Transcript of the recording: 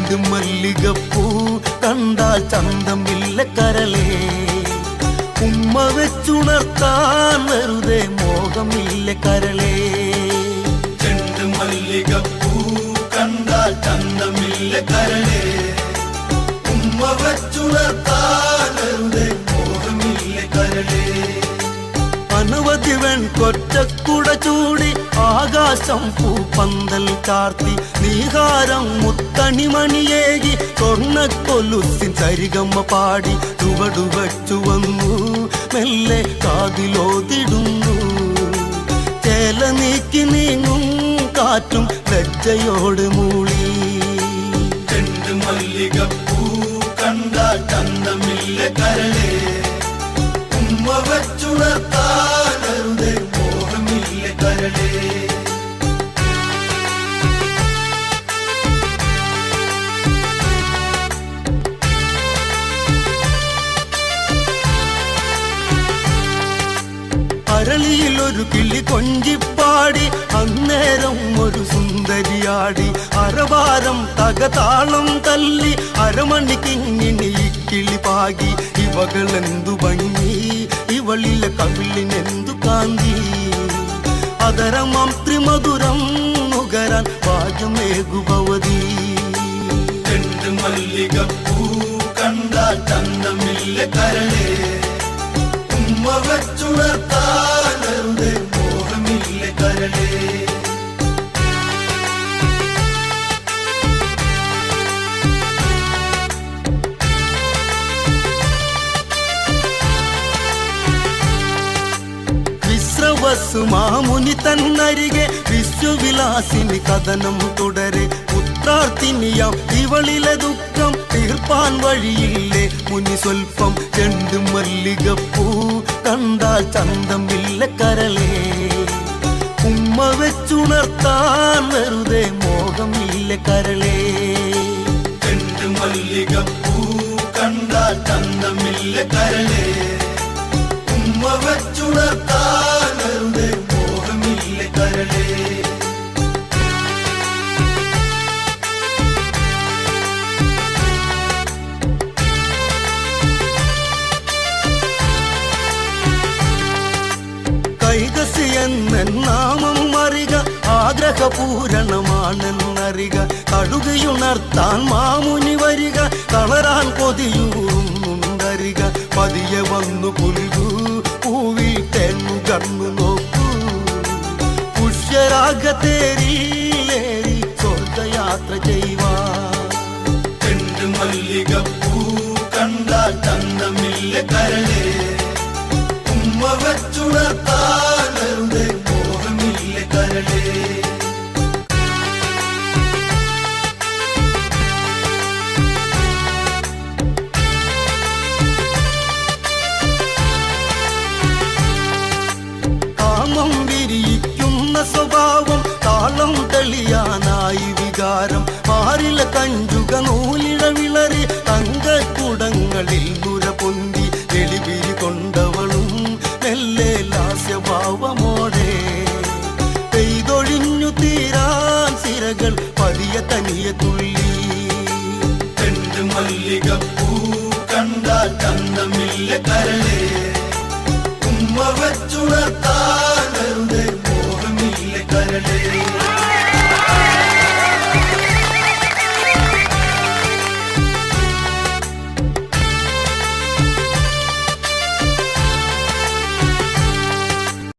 ചെണ്ടു മല്ലികപ്പൂ കണ്ടാൽ ചന്തമില്ല കരളേ, ഉമ്മ വെച്ചുണർത്താൻ വെറുതെ മോഹമില്ല കരളേ. ചെണ്ടു മല്ലികപ്പൂ കണ്ടാൽ ചന്തമില്ല കരളേ, ഉമ്മ വെച്ചുണർത്താൻ വെറുതെ മോഹമില്ല കരളേ. അനവധി വെൺകൊറ്റക്കുട ചൂടി ആകാശം പൂപ്പന്തൽ ചാർത്തി നീഹാരം മുത്തണിമണിയേകി സ്വർണ്ണക്കൊലുസിൻ സരിഗമ്മ പാടി ചുവടുവച്ചു വന്നു മെല്ലെ കാതിലോതിടുന്നു. ചേല നീക്കി നീങ്ങും കാറ്റും ലജ്ജയോട് മൂളി. ചെണ്ടു മല്ലികപ്പൂ കണ്ടാൽ ചന്തമില്ല കരളേ, ഉമ്മ വെച്ചുണർത്താൻ വെറുതെ മോഹമില്ല കരളേ. അരളിയിൽ ഒരു കിളി കൊഞ്ചിപ്പാടി അന്നേരം ഒരു സുന്ദരിയാടി. അരവാരം തകതാളം തല്ലി അരമണിക്കിങ്ങിനി കിളി പാകി. ഇവകളെന്തു ഭംഗി, ഇവളിലെ കവിളിനെന്തു കാന്തി. അതരമാം ത്രിമധുരം നുകരാൻ ഭാഗ്യമേകുഭവതി. ചെണ്ടു മല്ലികപ്പൂ കണ്ടാൽ ചന്തമില്ല കരളേ, ഉമ്മ വെച്ചുണർത്താൻ വെറുതെ മോഹമില്ല കരളേ. മാമുനി തന്നരികെ വിശ്വവിലാസിനി കഥനം തുടരെ. പുത്രാർത്ഥിനിയാം ഇവളിലെ ദുഃഖം തീർപ്പാൻ വഴിയില്ലേ മുനി സ്വൽപ്പം. ചെണ്ടു മല്ലികപ്പൂ കണ്ടാൽ ചന്തമില്ല കരളേ, ഉമ്മ വെച്ചുണർത്താൻ വെറുതെ മോഹമില്ല കരളേ. ചെണ്ടു മല്ലികപ്പൂ കണ്ടാൽ ചന്തമില്ല കരളേ, ഉമ്മ വെച്ചുണർത്താൻ വെറുതെ മോഹമില്ല കരളേ. കൈകസി എന്നാമം അറിക, ആഗ്രഹപൂരണമാണെന്നറിക. കടുകയുണർത്താൻ മാമുനി വരിക, തളരാൻ കൊതിയൂറുന്നുണ്ടറിക. പതിയെ വന്നു പുൽകൂ പൂവിൽ തെന്നു കണ്ണു നോക്കൂ. പുഷ്യരാഗത്തേരിയിലേറി സ്വർഗയാത്ര ചെയ്യുവാൻ. ചെണ്ടു മല്ലികപ്പൂ കണ്ടാൽ ചന്തമില്ല കരളേ, ഉമ്മ വെച്ചുണർത്താൻ വെറുതെ മോഹമില്ല കരളേ. സ്വഭാവം താളം തെളിയാനായി വികാരം. മാറില കഞ്ചുക നൂലിഴ വിളറി തങ്കക്കുടങ്ങളിൽ നുര പൊന്തി. വെളിവിരി കൊണ്ടവളും മെല്ലെ ലാസ്യഭാവമോടെ പെയ്തൊഴിഞ്ഞു തീരാൻ സിരകൾ പതിയ തനിയ തുള്ളി. ചെണ്ടു മല്ലികപ്പൂ കണ്ടാൽ ചന്തമില്ല കരളേ, ഉമ്മ വെച്ചുണർത്താൻ